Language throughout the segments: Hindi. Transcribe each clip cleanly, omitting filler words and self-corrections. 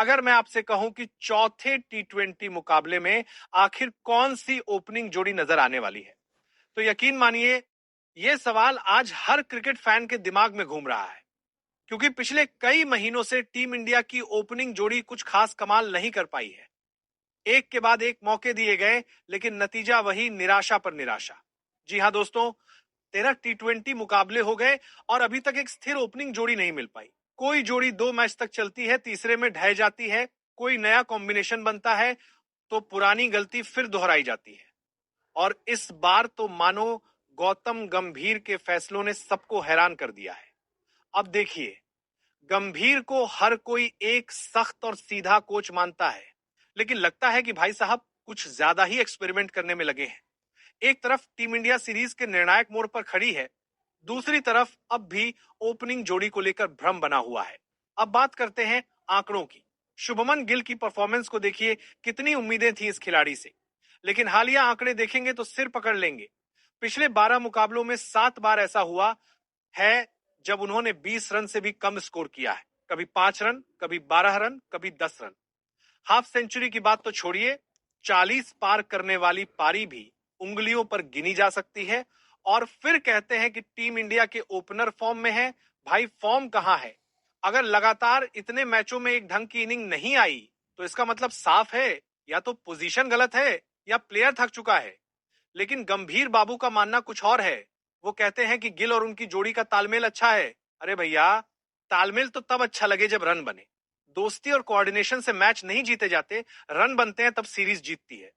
अगर मैं आपसे कहूं कि चौथे टी20 मुकाबले में आखिर कौन सी ओपनिंग जोड़ी नजर आने वाली है, तो यकीन मानिए यह सवाल आज हर क्रिकेट फैन के दिमाग में घूम रहा है। क्योंकि पिछले कई महीनों से टीम इंडिया की ओपनिंग जोड़ी कुछ खास कमाल नहीं कर पाई है। एक के बाद एक मौके दिए गए, लेकिन नतीजा वही, निराशा पर निराशा। जी हां दोस्तों, 13 टी20 मुकाबले हो गए और अभी तक एक स्थिर ओपनिंग जोड़ी नहीं मिल पाई। कोई जोड़ी 2 मैच तक चलती है, तीसरे में ढह जाती है। कोई नया कॉम्बिनेशन बनता है तो पुरानी गलती फिर दोहराई जाती है। और इस बार तो मानो गौतम गंभीर के फैसलों ने सबको हैरान कर दिया है। अब देखिए, गंभीर को हर कोई एक सख्त और सीधा कोच मानता है, लेकिन लगता है कि भाई साहब कुछ ज्यादा ही एक्सपेरिमेंट करने में लगे हैं। एक तरफ टीम इंडिया सीरीज के निर्णायक मोड़ पर खड़ी है, दूसरी तरफ अब भी ओपनिंग जोड़ी को लेकर भ्रम बना हुआ है। अब बात करते हैं आंकड़ों की। शुभमन गिल की परफॉर्मेंस को देखिए, कितनी उम्मीदें थी इस खिलाड़ी से, लेकिन हालिया आंकड़े देखेंगे तो सिर पकड़ लेंगे। पिछले 12 मुकाबलों में 7 बार ऐसा हुआ है जब उन्होंने 20 रन से भी कम स्कोर किया है। कभी 5 रन, कभी 12 रन, कभी 10 रन। हाफ सेंचुरी की बात तो छोड़िए, 40 पार करने वाली पारी भी उंगलियों पर गिनी जा सकती है। और फिर कहते हैं कि टीम इंडिया के ओपनर फॉर्म में है। भाई फॉर्म कहां है? अगर लगातार इतने मैचों में एक ढंग की इनिंग नहीं आई, तो इसका मतलब साफ है, या तो पोजीशन गलत है या प्लेयर थक चुका है। लेकिन गंभीर बाबू का मानना कुछ और है। वो कहते हैं कि गिल और उनकी जोड़ी का तालमेल अच्छा है। अरे भैया, तालमेल तो तब अच्छा लगे जब रन बने। दोस्ती और कोऑर्डिनेशन से मैच नहीं जीते जाते, रन बनते हैं तब सीरीज जीतती है।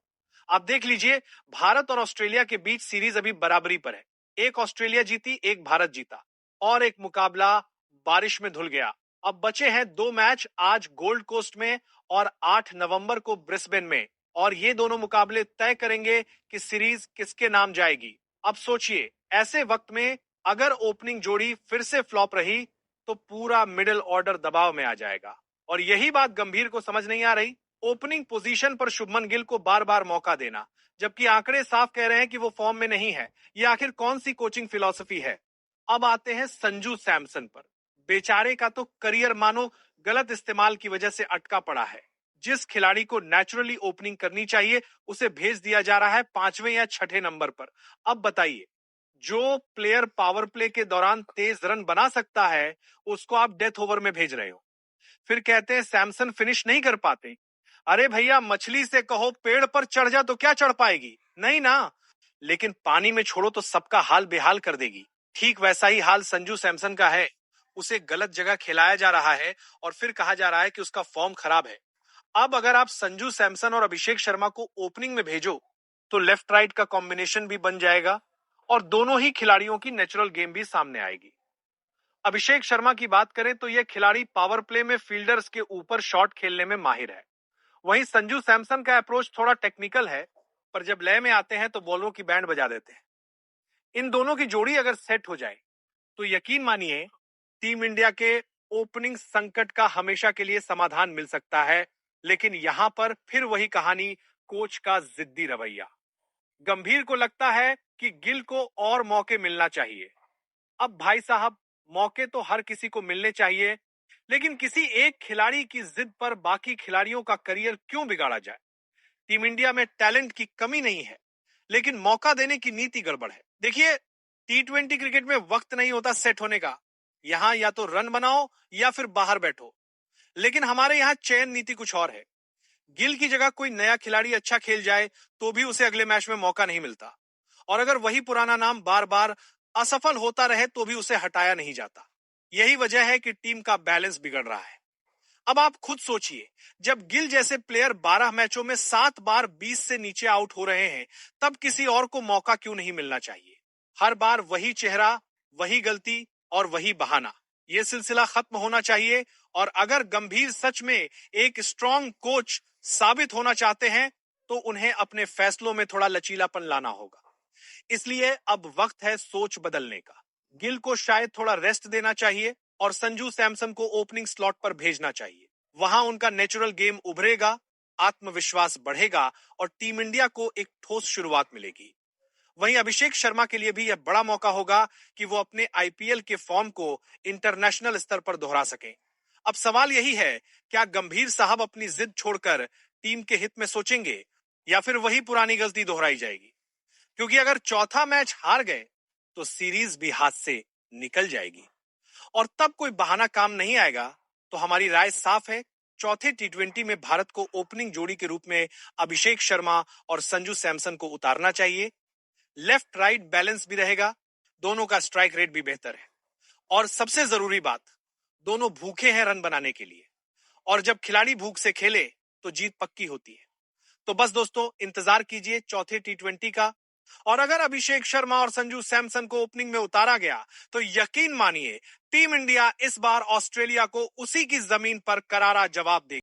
आप देख लीजिए, भारत और ऑस्ट्रेलिया के बीच सीरीज अभी बराबरी पर है। एक ऑस्ट्रेलिया जीती, एक भारत जीता, और एक मुकाबला बारिश में धुल गया। अब बचे हैं 2 मैच, आज गोल्ड कोस्ट में और 8 नवंबर को ब्रिस्बेन में। और ये दोनों मुकाबले तय करेंगे कि सीरीज किसके नाम जाएगी। अब सोचिए, ऐसे वक्त में अगर ओपनिंग जोड़ी फिर से फ्लॉप रही तो पूरा मिडिल ऑर्डर दबाव में आ जाएगा। और यही बात गंभीर को समझ नहीं आ रही। ओपनिंग पोजीशन पर शुभमन गिल को बार बार मौका देना, जबकि आंकड़े साफ कह रहे हैं कि वो फॉर्म में नहीं है। ये आखिर कौन सी कोचिंग फिलॉसफी है? अब आते हैं संजू सैमसन पर। बेचारे का तो करियर मानो गलत इस्तेमाल की वजह से अटका पड़ा है। जिस खिलाड़ी को नेचुरली ओपनिंग करनी चाहिए, उसे भेज दिया जा रहा है 5वें या 6ठे नंबर पर। अब बताइए, जो प्लेयर पावर प्ले के दौरान तेज रन बना सकता है, उसको आप डेथ ओवर में भेज रहे हो। फिर कहते हैं सैमसन फिनिश नहीं कर पाते। अरे भैया, मछली से कहो पेड़ पर चढ़ जा तो क्या चढ़ पाएगी? नहीं ना। लेकिन पानी में छोड़ो तो सबका हाल बेहाल कर देगी। ठीक वैसा ही हाल संजू सैमसन का है। उसे गलत जगह खिलाया जा रहा है और फिर कहा जा रहा है कि उसका फॉर्म खराब है। अब अगर आप संजू सैमसन और अभिषेक शर्मा को ओपनिंग में भेजो तो लेफ्ट राइट का कॉम्बिनेशन भी बन जाएगा और दोनों ही खिलाड़ियों की नेचुरल गेम भी सामने आएगी। अभिषेक शर्मा की बात करें तो यह खिलाड़ी पावर प्ले में फील्डर्स के ऊपर शॉट खेलने में माहिर है। वहीं संजू सैमसन का अप्रोच थोड़ा टेक्निकल है, पर जब लय में आते हैं तो बॉलरों की बैंड बजा देते हैं। इन दोनों की जोड़ी अगर सेट हो जाए तो यकीन मानिए, टीम इंडिया के ओपनिंग संकट का हमेशा के लिए समाधान मिल सकता है। लेकिन यहां पर फिर वही कहानी, कोच का जिद्दी रवैया। गंभीर को लगता है कि गिल को और मौके मिलना चाहिए। अब भाई साहब, मौके तो हर किसी को मिलने चाहिए, लेकिन किसी एक खिलाड़ी की जिद पर बाकी खिलाड़ियों का करियर क्यों बिगाड़ा जाए? टीम इंडिया में टैलेंट की कमी नहीं है, लेकिन मौका देने की नीति गड़बड़ है। देखिए, टी20 क्रिकेट में वक्त नहीं होता सेट होने का। यहां या तो रन बनाओ या फिर बाहर बैठो। लेकिन हमारे यहां चयन नीति कुछ और है। गिल की जगह कोई नया खिलाड़ी अच्छा खेल जाए तो भी उसे अगले मैच में मौका नहीं मिलता। और अगर वही पुराना नाम बार बार असफल होता रहे तो भी उसे हटाया नहीं जाता। यही वजह है कि टीम का बैलेंस बिगड़ रहा है। अब आप खुद सोचिए, जब गिल जैसे प्लेयर 12 मैचों में 7 बार 20 से नीचे आउट हो रहे हैं, तब किसी और को मौका क्यों नहीं मिलना चाहिए? हर बार वही चेहरा, वही गलती और वही बहाना। यह सिलसिला खत्म होना चाहिए। और अगर गंभीर सच में एक स्ट्रॉन्ग कोच साबित होना चाहते हैं तो उन्हें अपने फैसलों में थोड़ा लचीलापन लाना होगा। इसलिए अब वक्त है सोच बदलने का। गिल को शायद थोड़ा रेस्ट देना चाहिए और संजू सैमसन को ओपनिंग स्लॉट पर भेजना चाहिए। वहां उनका नेचुरल गेम उभरेगा, आत्मविश्वास बढ़ेगा और टीम इंडिया को एक ठोस शुरुआत मिलेगी। वहीं अभिषेक शर्मा के लिए भी यह बड़ा मौका होगा कि वो अपने आईपीएल के फॉर्म को इंटरनेशनल स्तर पर दोहरा सकें। अब सवाल यही है क्या गंभीर साहब अपनी जिद छोड़कर टीम के हित में सोचेंगे या फिर वही पुरानी गलती दोहराई जाएगी? क्योंकि अगर चौथा मैच हार गए तो सीरीज भी हाथ से निकल जाएगी और तब कोई बहाना काम नहीं आएगा। तो हमारी राय साफ है, चौथे टी20 में भारत को ओपनिंग जोड़ी के रूप में अभिषेक शर्मा और संजू सैमसन को उतारना चाहिए। लेफ्ट राइट बैलेंस भी रहेगा, दोनों का स्ट्राइक रेट भी बेहतर है और सबसे जरूरी बात, दोनों भूखे हैं रन बनाने के लिए और जब खिलाड़ी भूख से खेले तो जीत पक्की होती है। तो बस दोस्तों, इंतजार कीजिए चौथे टी20 का और अगर अभिषेक शर्मा और संजू सैमसन को ओपनिंग में उतारा गया तो यकीन मानिए टीम इंडिया इस बार ऑस्ट्रेलिया को उसी की जमीन पर करारा जवाब देगी।